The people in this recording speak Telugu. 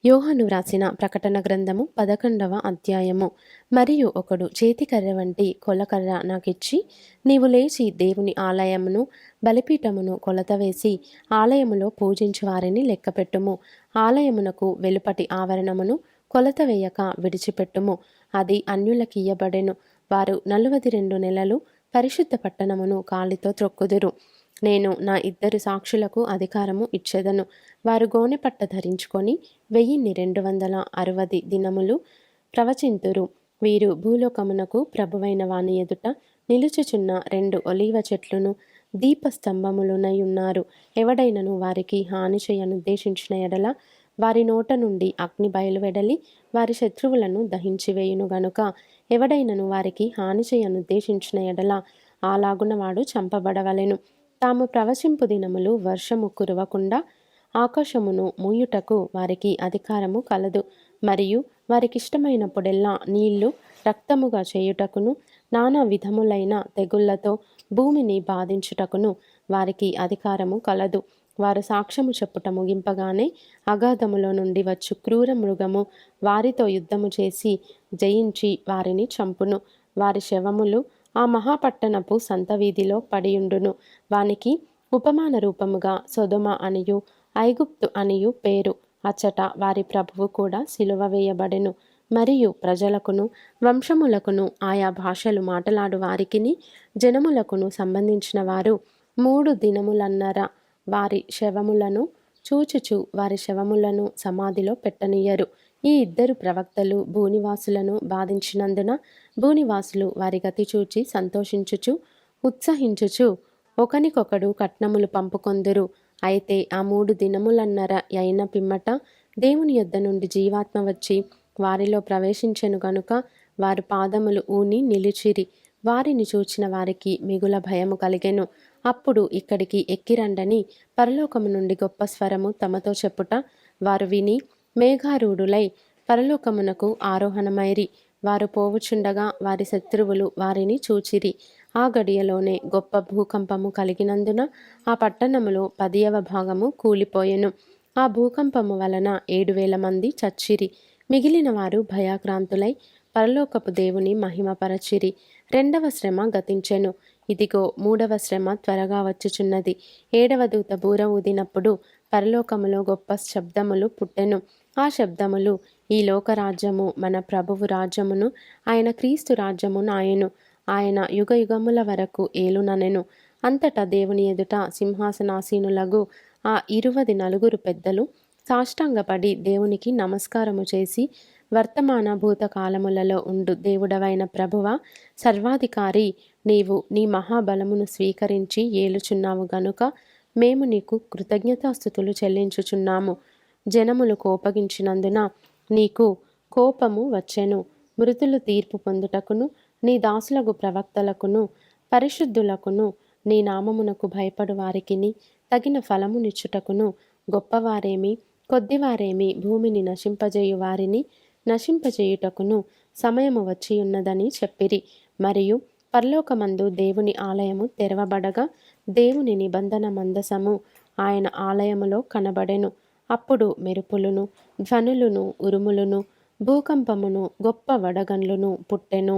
యోహాను వ్రాసిన ప్రకటన గ్రంథము 11వ అధ్యాయము. మరియు ఒకడు చేతికర్ర వంటి కొలకర్ర నాకిచ్చి, నీవు లేచి దేవుని ఆలయమును బలిపీఠమును కొలత వేసి ఆలయములో పూజించు వారిని లెక్కపెట్టుము. ఆలయమునకు వెలుపటి ఆవరణమును కొలత వేయక విడిచిపెట్టుము. అది అన్యులకియ్యబడెను. వారు 42 నెలలు పరిశుద్ధ పట్టణమును కాలితో త్రొక్కుదురు. నేను నా 2 సాక్షులకు అధికారము ఇచ్చెదను. వారు గోనెపట్ట ధరించుకొని 1260 దినములు ప్రవచింతురు. వీరు భూలోకమునకు ప్రభువైన వాని ఎదుట నిలుచుచున్న 2 ఒలీవ చెట్లును దీపస్తంభములునై ఉన్నారు. ఎవడైనను వారికి హాని చేయనుద్దేశించిన ఎడల వారి నోట నుండి అగ్ని బయలువెడలి వారి శత్రువులను దహించివేయును గనుక ఎవడైనను వారికి హాని చేయనుద్దేశించిన ఎడల అలాగున వాడు చంపబడవలెను. తాము ప్రవచింపు దినములు వర్షము కురవకుండా ఆకాశమును మూయుటకు వారికి అధికారము కలదు. మరియు వారికిష్టమైనప్పుడెల్లా నీళ్లు రక్తముగా చేయుటకును నానా విధములైన తెగుళ్లతో భూమిని బాధించుటకును వారికి అధికారము కలదు. వారు సాక్ష్యము చెప్పుట ముగింపగానే అగాధములో నుండి వచ్చు క్రూర మృగము వారితో యుద్ధము చేసి జయించి వారిని చంపును. వారి శవములు ఆ మహాపట్టణపు సంత వీధిలో పడియుండును. వానికి ఉపమాన రూపముగా సొదొమ అనియు ఐగుప్తు అనియు పేరు. అచ్చట వారి ప్రభువు కూడా సిలువ వేయబడెను. మరియు ప్రజలకును వంశములకును ఆయా భాషలు మాటలాడు వారికిని జనములకును సంబంధించిన వారు 3 దినములన్నర వారి శవములను చూచుచు వారి శవములను సమాధిలో పెట్టనీయరు. ఈ 2 ప్రవక్తలు భూనివాసులను బాధించినందున భూనివాసులు వారి గతి చూచి సంతోషించుచు ఉత్సహించుచు ఒకనికొకడు కట్నములు పంపుకొందురు. అయితే ఆ 3 దినములన్నర అయిన పిమ్మట దేవుని యొద్ద నుండి జీవాత్మ వచ్చి వారిలో ప్రవేశించెను గనుక వారు పాదములు ఊని నిలిచిరి. వారిని చూచిన వారికి మిగుల భయము కలిగెను. అప్పుడు ఇక్కడికి ఎక్కిరండని పరలోకము నుండి గొప్ప స్వరము తమతో చెప్పుట వారు విని మేఘారూఢులై పరలోకమునకు ఆరోహణమైరి. వారు పోవుచుండగా వారి శత్రువులు వారిని చూచిరి. ఆ గడియలోనే గొప్ప భూకంపము కలిగినందున ఆ పట్టణములో 10వ భాగము కూలిపోయెను. ఆ భూకంపము వలన 7,000 మంది చచ్చిరి. మిగిలిన వారు భయాక్రాంతులై పరలోకపు దేవుని మహిమపరచిరి. 2వ శ్రమ గతించెను. ఇదిగో 3వ శ్రమ త్వరగా వచ్చుచున్నది. 7వ దూత బూర ఊదినప్పుడు పరలోకములో గొప్ప శబ్దములు పుట్టెను. ఆ శబ్దములు, ఈ లోకరాజ్యము మన ప్రభువు రాజ్యమును, ఆయన క్రీస్తు రాజ్యమును ఆయను. ఆయన యుగ యుగముల వరకు ఏలుననెను. అంతటా దేవుని ఎదుట సింహాసనాసీనులగు ఆ 24 పెద్దలు సాష్టాంగపడి దేవునికి నమస్కారము చేసి, వర్తమాన భూతకాలములలో ఉండు దేవుడవైన ప్రభువ, సర్వాధికారి, నీవు నీ మహాబలమును స్వీకరించి ఏలుచున్నావు గనుక మేము నీకు కృతజ్ఞతాస్తుతులు చెల్లించుచున్నాము. జనములు కోపగించినందున నీకు కోపము వచ్చెను. మృతులు తీర్పు పొందుటకును నీ దాసులగు ప్రవక్తలకును పరిశుద్ధులకును నీ నామమునకు భయపడు వారికిని తగిన ఫలమునిచ్చుటకును గొప్పవారేమి కొద్దివారేమి భూమిని నశింపజేయు వారిని నశింపజేయుటకును సమయము వచ్చియున్నదని చెప్పిరి. మరియు పరలోకమందు దేవుని ఆలయము తెరవబడగా దేవుని నిబంధన మందసము ఆయన ఆలయములో కనబడెను. అప్పుడు మెరుపులును ధ్వనులును ఉరుములును భూకంపమును గొప్ప వడగండ్లును పుట్టెను.